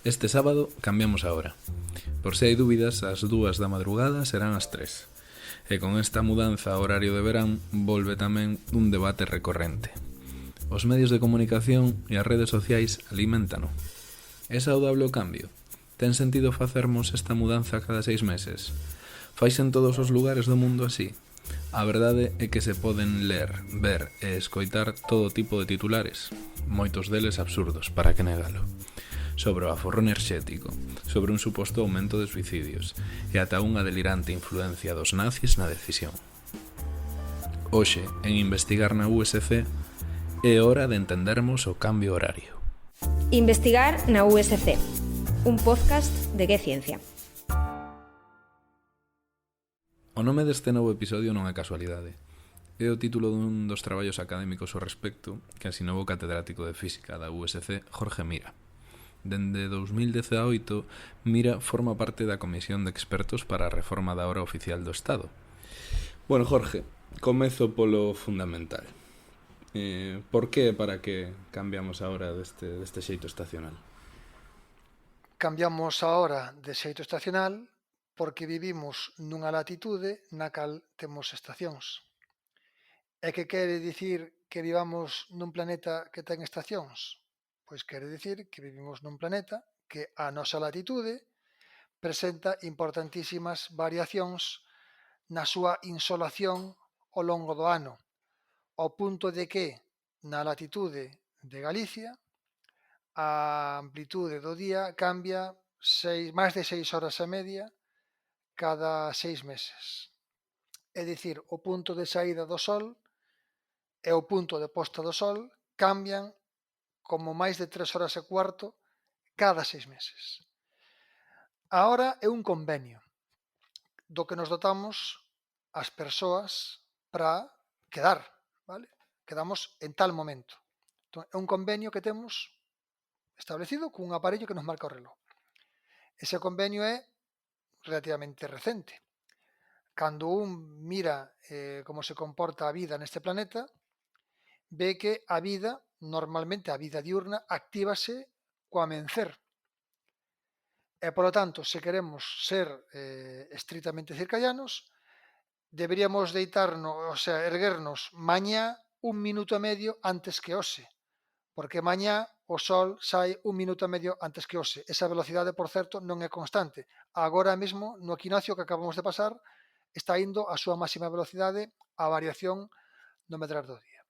Este sábado cambiamos a hora. Por se hai dúbidas, as 2 da madrugada serán as 3. E con esta mudanza ao horario de verán volve tamén un debate recorrente. Os medios de comunicación e as redes sociais aliméntano. É saudable o cambio? Ten sentido facermos esta mudanza cada 6 meses? Faise en todos os lugares do mundo así? A verdade é que se poden ler, ver e escoitar todo tipo de titulares, moitos deles absurdos, para que negalo, sobre o aforro enerxético, sobre un suposto aumento de suicidios e ata unha delirante influencia dos nazis na decisión. Hoxe, en Investigar na USC, é hora de entendermos o cambio horario. Investigar na USC, un podcast de Que Ciencia. O nome deste novo episodio non é casualidade. É o título dun dos traballos académicos ao respecto que asinou o catedrático de Física da USC, Jorge Mira. Dende 2018, Mira forma parte da Comisión de Expertos para a Reforma da Hora Oficial do Estado. Bueno, Jorge, comezo polo fundamental. Por que e para que cambiamos a hora deste xeito estacional? Cambiamos a hora de xeito estacional porque vivimos nunha latitude na cal temos estacións. E que quere dicir que vivamos nun planeta que ten estacións? Pois quere dicir que vivimos nun planeta que a nosa latitude presenta importantísimas variacións na súa insolación ao longo do ano, ao punto de que na latitude de Galicia a amplitude do día cambia máis de 6 horas e media cada 6 meses. É dicir, o punto de saída do Sol e o punto de posta do Sol cambian como máis de 3 horas e cuarto cada 6 meses. A hora é un convenio do que nos dotamos as persoas para quedar, vale? Quedamos en tal momento. Entón, é un convenio que temos establecido cun aparello que nos marca o reloj. Ese convenio é relativamente recente. Cando un mira como se comporta a vida neste planeta, ve que a vida, normalmente a vida diurna, actívase co amencer. E, polo tanto, se queremos ser estritamente circadianos, deberíamos erguernos mañá 1 minuto e medio antes que hoxe, porque mañá o Sol sai 1 minuto e medio antes que hoxe. Esa velocidade, por certo, non é constante. Agora mesmo, no equinoccio que acabamos de pasar, está indo a súa máxima velocidade a variación do medrar do día.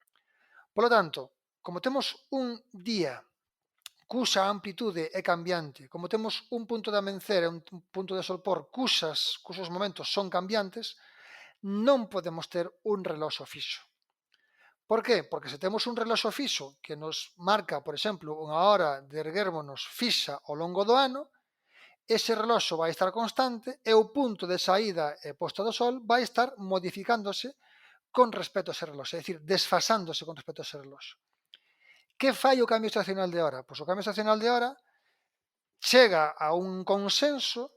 Polo tanto, como temos un día cuxa amplitude é cambiante, como temos un punto de amencer e un punto de solpor cuxos momentos son cambiantes, non podemos ter un reloxo fixo. Por qué? Porque se temos un reloxo fixo que nos marca, por exemplo, unha hora de erguérmonos fixa ao longo do ano, ese reloxo vai estar constante e o punto de saída e posta do Sol vai estar modificándose con respecto a ese reloxo, é dicir, desfasándose con respecto a ese reloxo. Que fai o cambio estacional de hora? Pois o cambio estacional de hora chega a un consenso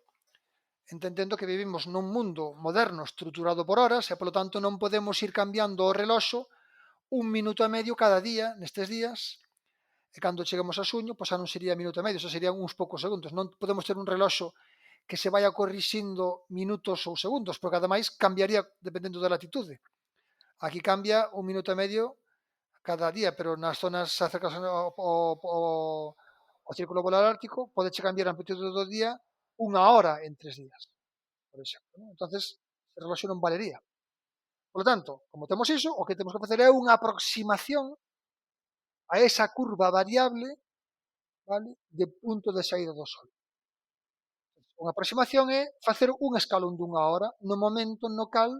entendendo que vivimos nun mundo moderno estruturado por horas e, polo tanto, non podemos ir cambiando o reloxo 1 minuto e medio cada día nestes días. E cando cheguemos a xuño, pois xa non sería minuto e medio, xa serían uns poucos segundos. Non podemos ter un reloxo que se vaya corrixindo minutos ou segundos, porque ademais cambiaría dependendo da latitude. Aquí cambia 1 minuto e medio cada día, pero nas zonas acercas ao círculo polar ártico pode cambiar a amplitude do día 1 hora en 3 días, por exemplo. Entonces, ese reloxo non valería. Por lo tanto, como temos iso, o que temos que facer é unha aproximación a esa curva variable, vale, de punto de saída do Sol. Unha aproximación é facer un escalón dunha hora no momento no cal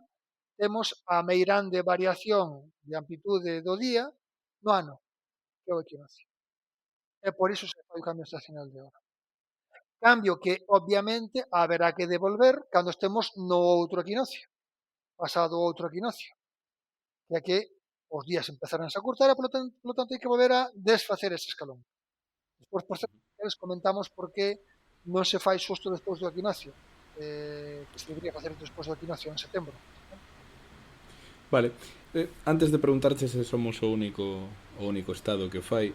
temos a meirande variación de amplitude do día no ano, que é o equinoccio. E por iso se fai o cambio estacional de hora. Cambio que, obviamente, haberá que devolver cando estemos no outro equinoccio, pasado o outro equinoccio, ya que os días empezarán a curtar e, polo tanto, hai que volver a desfacer ese escalón. Despois, por certo, comentamos por que non se fai xusto despois do equinoccio, que se debería facer despois do equinoccio en setembro. Vale, Antes de preguntarte se somos o único estado que o fai,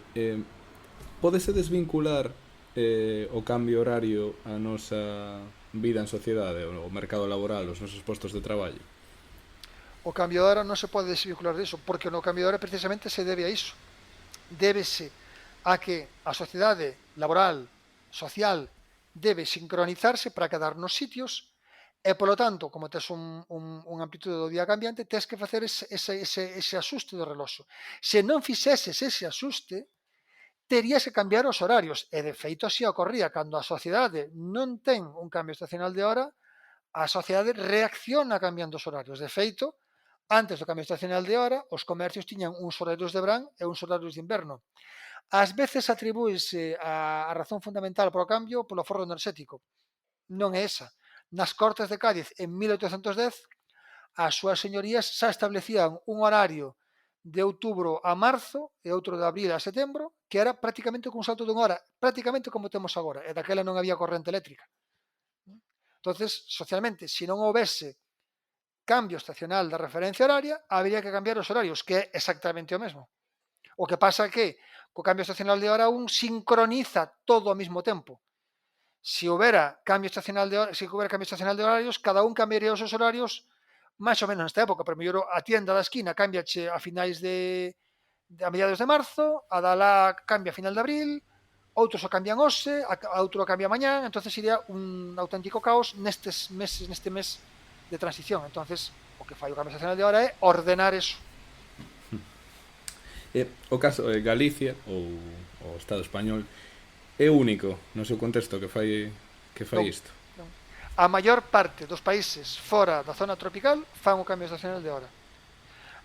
pódese desvincular o cambio horario a nosa vida en sociedade, o mercado laboral, os nosos postos de traballo? O cambio de hora non se pode desvincular disso, porque no cambio de hora precisamente se debe a iso. Débese a que a sociedade laboral, social, debe sincronizarse para quedar nos sitios e, polo tanto, como tes unha amplitude do día cambiante, tes que facer ese axuste do reloxo. Se non fixeses ese axuste, terías que cambiar os horarios. E, de feito, así ocorría. Cando a sociedade non ten un cambio estacional de hora, a sociedade reacciona cambiando os horarios. De feito, antes do cambio estacional de hora, os comercios tiñan uns horarios de verán e uns horarios de inverno. Ás veces atribúese a razón fundamental para o cambio polo forro enerxético. Non é esa. Nas Cortes de Cádiz, en 1810, as súas señorías xa establecían un horario de outubro a marzo e outro de abril a setembro, que era prácticamente cun salto dunha hora, prácticamente como temos agora, e daquela non había corrente eléctrica. Entonces, socialmente, se non houvese cambio estacional da referencia horaria, habría que cambiar os horarios, que é exactamente o mesmo. O que pasa é que co cambio estacional de hora un sincroniza todo ao mesmo tempo. Se houbera cambio estacional de horarios, cada un cambiaría os seus horarios máis ou menos nesta época, pero mellor a tienda da esquina cambiache a finais a mediados de marzo, a da lá cambia a final de abril, outros o cambian hoxe, a outro o cambia mañán, entonces sería un auténtico caos neste mes de transición. Entonces, o que fai o cambio estacional de hora é ordenar eso. O caso de Galicia ou o Estado español é único no seu contexto que fai isto. Non. A maior parte dos países fora da zona tropical fan o cambio estacional de hora.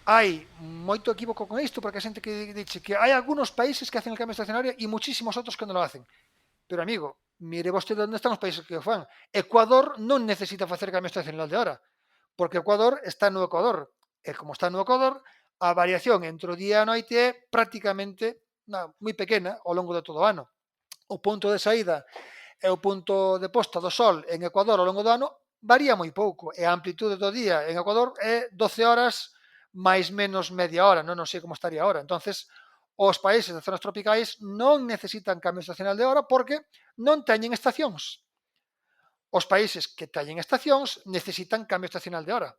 Hai moito equívoco con isto, porque a xente que dixe que hai algunos países que hacen o cambio estacionario e muchísimos outros que non lo hacen. Pero, amigo, mire vostede onde están os países que o fan. Ecuador non necesita facer cambio estacional de hora, porque Ecuador está no Ecuador. E como está no Ecuador, a variación entre o día e a noite é prácticamente moi pequena ao longo de todo o ano. O punto de saída e o punto de posta do sol en Ecuador ao longo do ano varía moi pouco, e a amplitude do día en Ecuador é 12 horas máis menos media hora, non sei como estaría ahora. Entonces, os países de zonas tropicais non necesitan cambio estacional de hora porque non teñen estacións. Os países que teñen estacións necesitan cambio estacional de hora.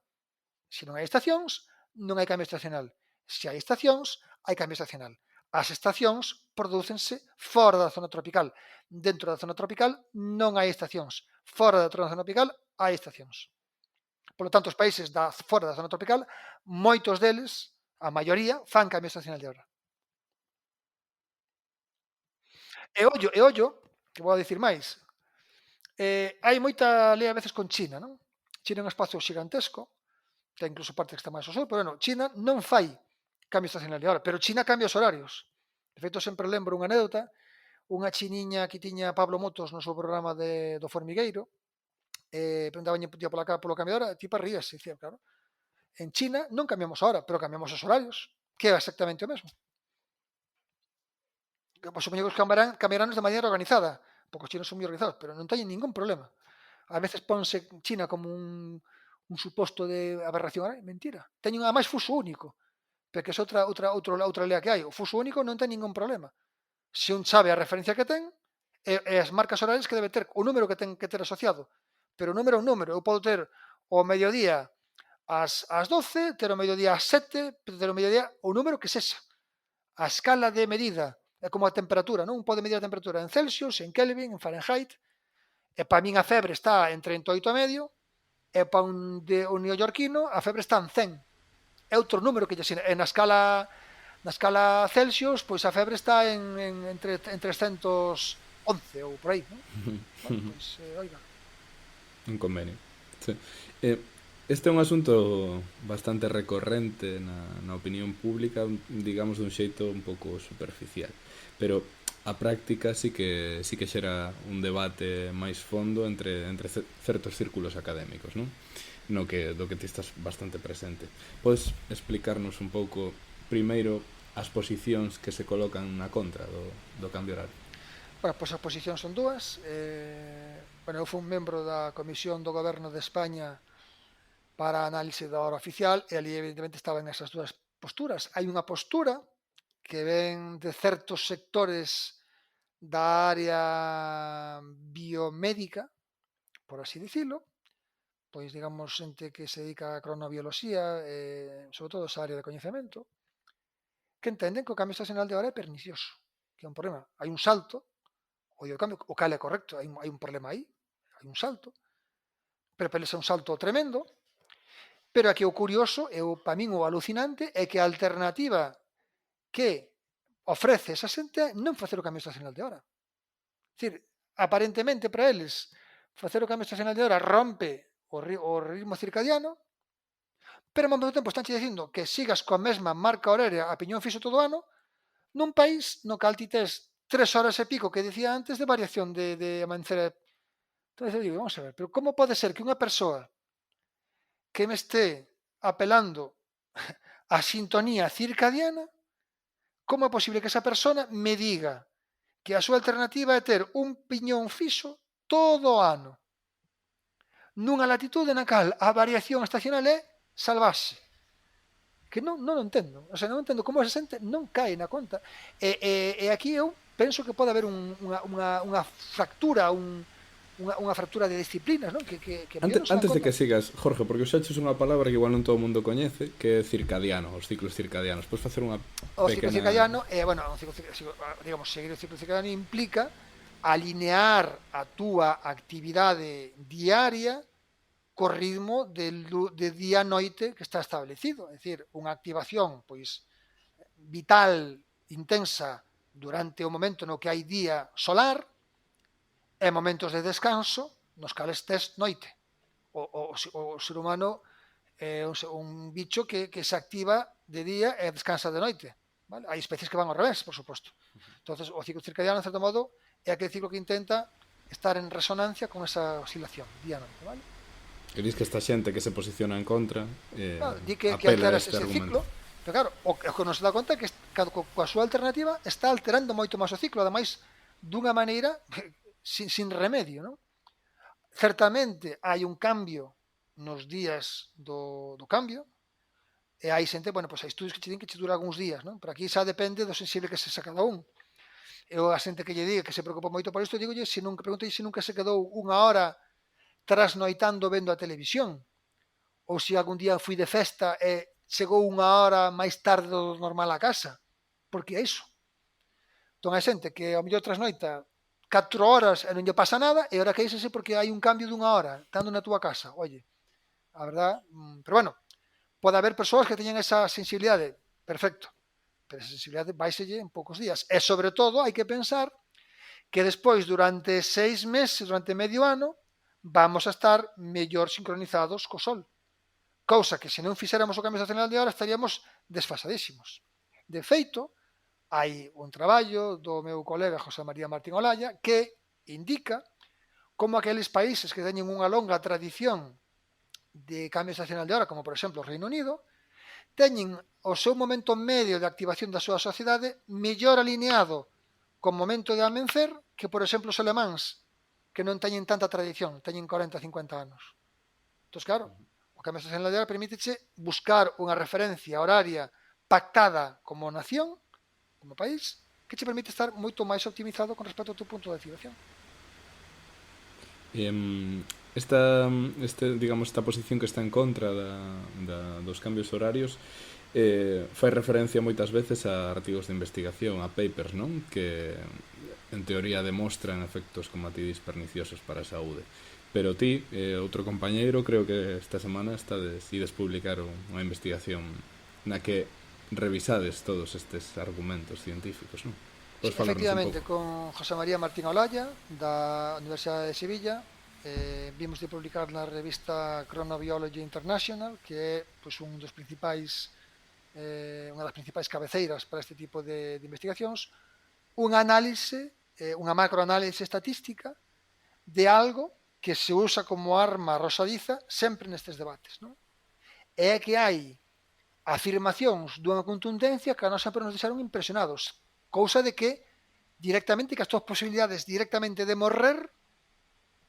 Se non hai estacións, non hai cambio estacional. Se hai estacións, hai cambio estacional. As estacións prodúcense fora da zona tropical. Dentro da zona tropical non hai estacións. Fora da zona tropical hai estacións. Por lo tanto, os países fora da zona tropical, moitos deles, a maioría, fan cambio estacional de hora. E ollo, que vou a dicir máis, hai moita lea a veces con China, non? China é un espazo xigantesco, ten incluso parte que está máis ao sur, pero bueno, China non fai cambio estacional de hora, pero China cambia os horarios. De feito, sempre lembro unha anécdota, unha chiniña que tiña Pablo Motos no seu programa do Formigueiro, preguntaban polo cambio de hora, e tipo ríase, dicía, claro, en China non cambiamos a hora, pero cambiamos os horarios, que é exactamente o mesmo. Pois supoño que os cambiarán de maneira organizada, porque os chinos son moi organizados, pero non teñen ningún problema. A veces ponse China como un suposto de aberración, mentira. Teñen a máis fuso único, porque é outra lea que hai. O fuso único non ten ningún problema. Se un sabe a referencia que ten e as marcas horarias que debe ter, o número que ten que ter asociado. Pero o número é un número. Eu podo ter o mediodía ás 12, ter o mediodía ás 7, ter o mediodía o número que sexa. A escala de medida é como a temperatura, non? Un pode medir a temperatura en Celsius, en Kelvin, en Fahrenheit, e para min a febre está en 38,5, e para un neoyorquino a febre está en 100. É outro número que lle asina. E na escala Celsius, pois a febre está en 311 ou por aí, non? Bueno, pois, oiga. Un convenio. Sí. Este é un asunto bastante recorrente na opinión pública, digamos dun xeito un pouco superficial, pero a práctica sí que xera un debate máis fondo entre certos círculos académicos, non? Do que ti estás bastante presente. Podes explicarnos un pouco primeiro as posicións que se colocan na contra do cambio horario? Bueno, pois as posicións son dúas. Eu fui un membro da Comisión do Goberno de España para a análise da hora oficial e ali evidentemente estaban esas dúas posturas. Hai unha postura que ven de certos sectores da área biomédica, por así dicilo, pois digamos xente que se dedica a cronobioloxía, sobre todo esa área de coñecemento, que entenden que o cambio estacional de hora é pernicioso, que é un problema. Hai un salto, o cambio, o cal é correcto, hai un problema aí, hai un salto, pero para eles é un salto tremendo, pero aquí o curioso, para min o alucinante, é que a alternativa que ofrece esa xente non facer o cambio estacional de hora. É dicir, aparentemente para eles facer o cambio estacional de hora rompe o ritmo circadiano, pero ao mesmo tempo están dicindo que sigas coa mesma marca horaria a piñón fixo todo o ano nun país no cal ti tes 3 horas e pico que dicía antes de variación de amanecer. Entón eu digo, vamos a ver, pero como pode ser que unha persoa que me esté apelando a sintonía circadiana, como é posible que esa persona me diga que a súa alternativa é ter un piñón fixo todo o ano, nunha latitude na cal a variación estacional é salvaxe? Que non o entendo. O sea, non entendo como esa xente non cae na conta. E aquí eu penso que pode haber unha fractura, unha fractura de disciplinas, non? Que antes de que sigas, Jorge, porque xaches unha palabra que igual non todo o mundo coñece, que é circadiano, os ciclos circadianos. Podes facer unha o ciclo circadiano, digamos, seguir o ciclo circadiano implica alinear a túa actividade diaria co ritmo de día-noite que está establecido, é dicir, unha activación pois vital, intensa durante o momento no que hai día solar e momentos de descanso nos cales tes noite. O ser humano é un bicho que se activa de día e descansa de noite. Vale? Hai especies que van ao revés, por suposto. Entonces, o ciclo circadiano, en certo modo, é aquele ciclo que intenta estar en resonancia con esa oscilación día-noite. Vale? E dis que esta xente que se posiciona en contra di que alteras ese ciclo, pero claro, o que non se dá conta é que coa súa alternativa está alterando moito máis o ciclo, ademais dunha maneira sin remedio, non? Certamente hai un cambio nos días do cambio, e hai xente, bueno, pois hai estudios que che din que che dura algúns días, non? Pero aquí xa depende do sensible que se cada un. Eu a xente que lle diga que se preocupa moito por isto, digolle, pregunto se nunca se quedou unha hora trasnoitando vendo a televisión, ou se algún día fui de festa e chegou unha hora máis tarde do normal a casa, porque é iso. Entón hai xente que ao mellor trasnoita 4 horas e non lle pasa nada, e ora queixase porque hai un cambio dunha hora, estando na túa casa. Oye, a verdad, pero bueno, pode haber persoas que teñen esa sensibilidade, perfecto, pero esa sensibilidade vaiselle en poucos días. E sobre todo hai que pensar que despois durante 6 meses, durante medio ano, vamos a estar mellor sincronizados co Sol. Cousa que se non fixéramos o cambio estacional de hora estaríamos desfasadísimos. De feito, hai un traballo do meu colega José María Martín Olaya que indica como aqueles países que teñen unha longa tradición de cambio estacional de hora, como por exemplo o Reino Unido, teñen o seu momento medio de activación da súa sociedade mellor alineado con momento de amencer que, por exemplo, os alemáns, que non teñen tanta tradición, teñen 40, 50 anos. Entón, claro, o cambio estacional de hora permíteche buscar unha referencia horaria pactada como nación, como país, que che permite estar moito máis optimizado con respecto ao teu punto de activación. Esta posición que está en contra dos cambios horarios fai referencia moitas veces a artigos de investigación, a papers, non? Que en teoría demostran efectos, como a ti dis, perniciosos para a saúde. Pero ti, outro compañeiro, creo que esta semana ides publicar unha investigación na que revisades todos estes argumentos científicos, non? Sí, efectivamente, con José María Martín Olaya, da Universidade de Sevilla, vimos de publicar na revista Chronobiology International, que é pois, unha das principais cabeceiras para este tipo de investigacións, unha macroanálise estatística de algo que se usa como arma arrosadiza sempre nestes debates, non? É que hai afirmacións dunha contundencia que a nós sempre nos deixaron impresionados, cousa de que directamente que as túas posibilidades directamente de morrer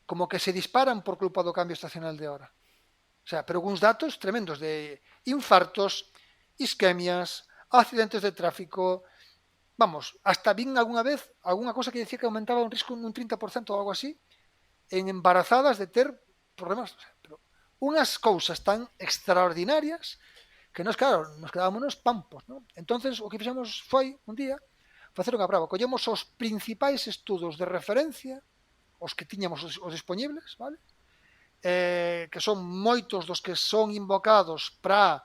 como que se disparan por culpa do cambio estacional de hora. sea, pero uns datos tremendos de infartos, isquemias, accidentes de tráfico, vamos, hasta vin algunha vez algunha cosa que decía que aumentaba un risco nun 30% ou algo así en embarazadas de ter problemas, o sea, pero unhas cousas tan extraordinarias que nos, claro, nos quedámonos pampos, ¿no? Entonces, o que fixemos foi un día facer unha prova, collemos os principais estudos de referencia, os que tiñamos os disponibles, vale? Que son moitos dos que son invocados para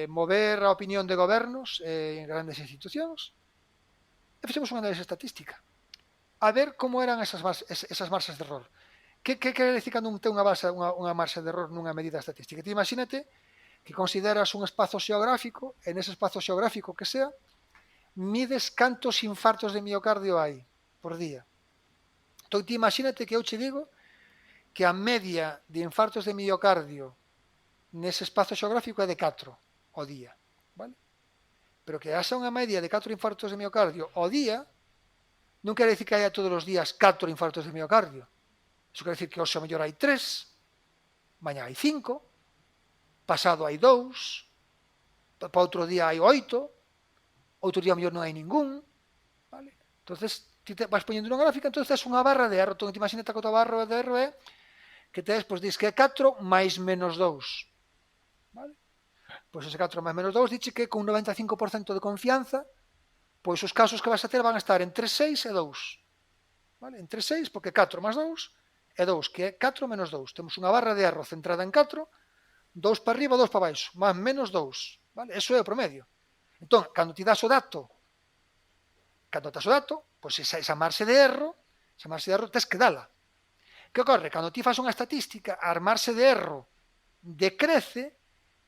mover a opinión de gobernos en grandes institucións, e fixemos unha análise estatística a ver como eran esas marxes de error. Que quere dicir cando ten unha marxa de error nunha medida estatística? Te imagínate que consideras un espazo xeográfico, en ese espazo xeográfico que sea, mides cantos infartos de miocardio hai por día. Entón, te imagínate que eu che digo que a media de infartos de miocardio nese espazo xeográfico é de 4 ao día, vale? Pero que haxa unha media de 4 infartos de miocardio ao día non quere dicir que haya todos os días 4 infartos de miocardio. Iso quere dicir que hoxe a mellor hai 3, mañá hai 5, pasado hai 2, para outro día hai 8, outro día a mellor non hai ningún, vale? Entonces, ti te vas poñendo unha gráfica, entonces tes unha barra de erro. Entón, te imagínate que a barra de erro é que tes, pois, dis que é 4 máis menos 2. Vale? Pois ese 4 máis menos 2 dixe que con un 95% de confianza, pois os casos que vas a ter van a estar entre 6 e 2. Vale? Entre 6, porque 4 máis 2 é 2, que é 4 menos 2. Temos unha barra de erro centrada en 4, 2 para arriba, 2 para baixo, máis menos 2. Vale? Eso é o promedio. Entón, cando ti das o dato, pois esa marxe de erro tes que dala. Que ocorre? Cando ti fas unha estatística, a marxe de erro decrece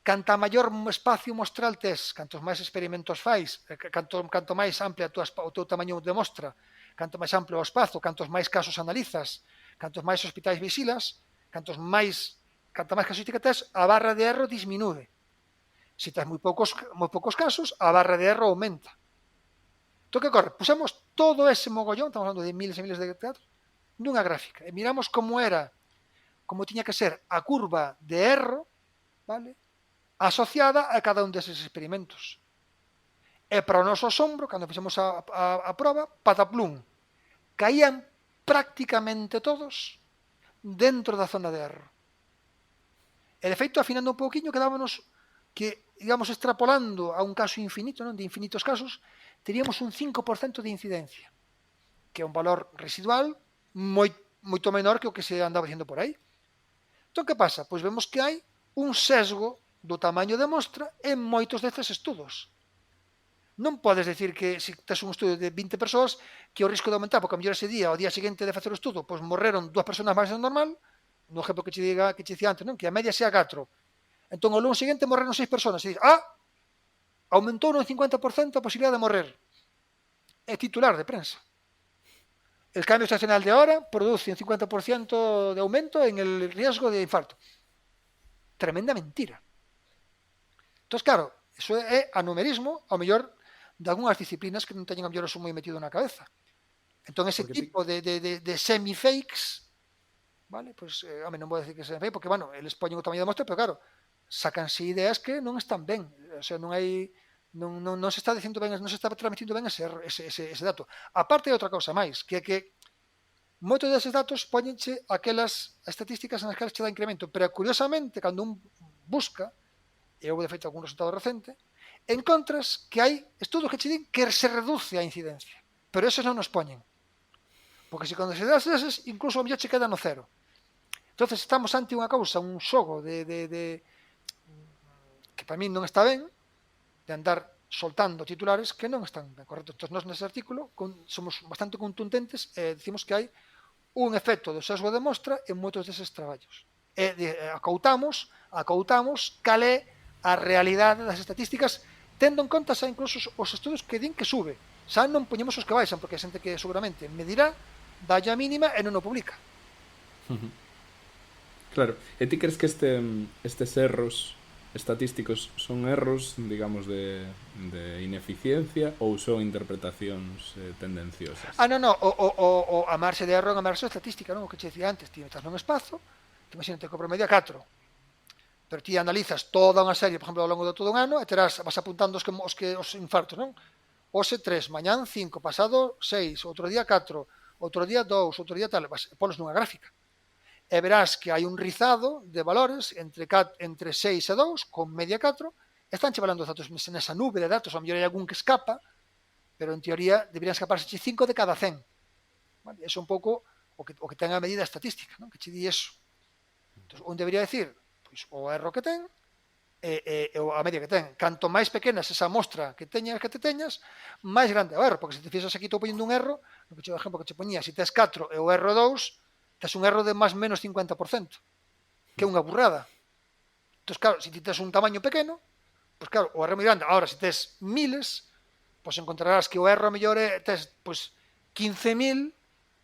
canta maior espacio mostral tes, cantos máis experimentos fais, canto máis amplia o teu tamaño de mostra, canto máis amplo o espazo, cantos máis casos analizas, cantos máis hospitais visilas, canta máis casuística tes, a barra de erro disminúe. Se tes moi poucos casos, a barra de erro aumenta. Entón, que ocorre? Pusemos todo ese mogollón, estamos falando de miles e miles de datos, nunha gráfica, e miramos como tiña que ser a curva de erro, vale, asociada a cada un deses experimentos. E para o noso asombro, cando fixemos a prova, pataplum, caían prácticamente todos dentro da zona de erro. E de feito, afinando un pouquiño, quedámonos que, digamos, extrapolando a un caso infinito, non, de infinitos casos, teríamos un 5% de incidencia, que é un valor residual moito menor que o que se andaba diciendo por aí. Entón, que pasa? Pois vemos que hai un sesgo do tamaño de mostra en moitos destes estudos. Non podes decir que se tes un estudo de 20 persoas que o risco de aumentar, porque a mellor ese día, ao día seguinte de facer o estudo, pois morreron 2 persoas máis do normal, no exemplo que che dicía antes, non? Que a media sea 4. Entón, ao lunes seguinte morreron 6 persoas. E dices, aumentou un 50% a posibilidade de morrer. É titular de prensa. El cambio estacional de hora produce un 50% de aumento en el riesgo de infarto. Tremenda mentira. Entón, claro, eso é anumerismo, ao mellor, de algunhas disciplinas que non teñen a mellor eso moi metido na cabeza. Entón, ese tipo de semi-fakes, vale, pois, non vou decir que sean fake, porque, bueno, eles poñen o tamaño de mostra, pero, claro, sacanse ideas que non están ben. O sea, non se está dicindo ben, non se está transmitindo ben ese dato. Aparte de outra cousa máis, que é que moitos deses datos poñenche aquelas estatísticas nas que che dá incremento, pero curiosamente, cando un busca, e houve de feito algún resultado recente, encontras que hai estudos que che din que se reduce a incidencia, pero esos non nos poñen, porque se cando se das eses, incluso a mellor che queda no cero. Entonces estamos ante unha cousa, un xogo que para mí non está ben, de andar soltando titulares que non están ben correctos. Entón, nós nese artículo somos bastante contundentes e dicimos que hai un efecto do sesgo de mostra en moitos deses traballos. E acoutamos cal é a realidade das estatísticas, tendo en conta xa incluso os estudos que din que sube. Xa non poñemos os que baixan, porque hai xente que seguramente medirá, dalle a mínima e non o publica. Claro, e ti crees que estes erros estatísticos son erros, digamos, de ineficiencia ou son interpretacións tendenciosas? Non, a marxe de erro é unha marxe estatística, non? O que che dicía antes, ti estás nun espazo, te imagínate que o promedio é 4. Pero ti analizas toda unha serie, por exemplo, ao longo de todo un ano, e vas apuntando os infartos, non? Hoxe 3, mañán 5, pasado 6, outro día 4, outro día 2, outro día tal, polos nunha gráfica. E verás que hai un rizado de valores entre 6 e 2, con media 4, e están chevalando os datos nesa nube de datos, ao mellor hai algún que escapa, pero en teoría deberían escaparse 5 de cada 100. Vale? Eso é un pouco o que ten a medida estatística, non? Que che di eso. Entón, onde debería decir? Pois o erro que ten e a media que ten. Canto máis pequena esa mostra que te teñas, máis grande é o erro, porque se te fixas aquí estou poñendo un erro, o exemplo que che poñía, se tes 4 e o erro 2, tes un erro de máis menos 50%, que é unha burrada. Entón, claro, se ti tes un tamaño pequeno, pois claro, o erro é moi grande. Ahora, se tes miles, pois encontrarás que o erro a mellor tes 15.000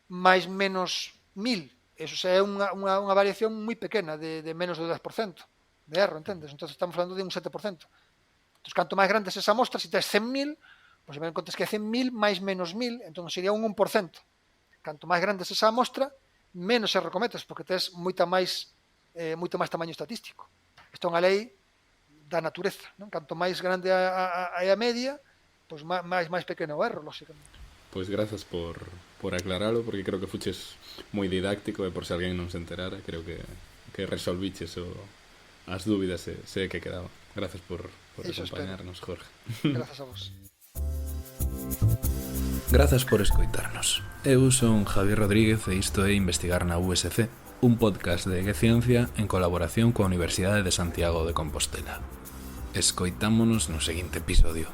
máis menos 1.000. Eso é unha variación moi pequena, de menos do 10% de erro, entendes? Entón estamos falando de un 7%. Entón, canto máis grande é esa mostra, se tes 100.000, pois me encontres que é 100.000 máis menos 1.000, entón sería un 1%. Canto máis grande é esa mostra, menos erro cometes, porque tes moito máis tamaño estatístico. Isto é unha lei da natureza, non? Canto máis grande é a media, pois máis pequeno o erro, lógicamente. Pois grazas por aclaralo, porque creo que fuches moi didáctico e por se alguén non se enterara, creo que resolviches as dúbidas se que quedaba. Grazas por acompañarnos, Jorge. Grazas a vos. Grazas por escoitarnos. Eu son Javier Rodríguez e isto é Investigar na USC, un podcast de Ciencia en colaboración coa Universidade de Santiago de Compostela. Escoitámonos no seguinte episodio.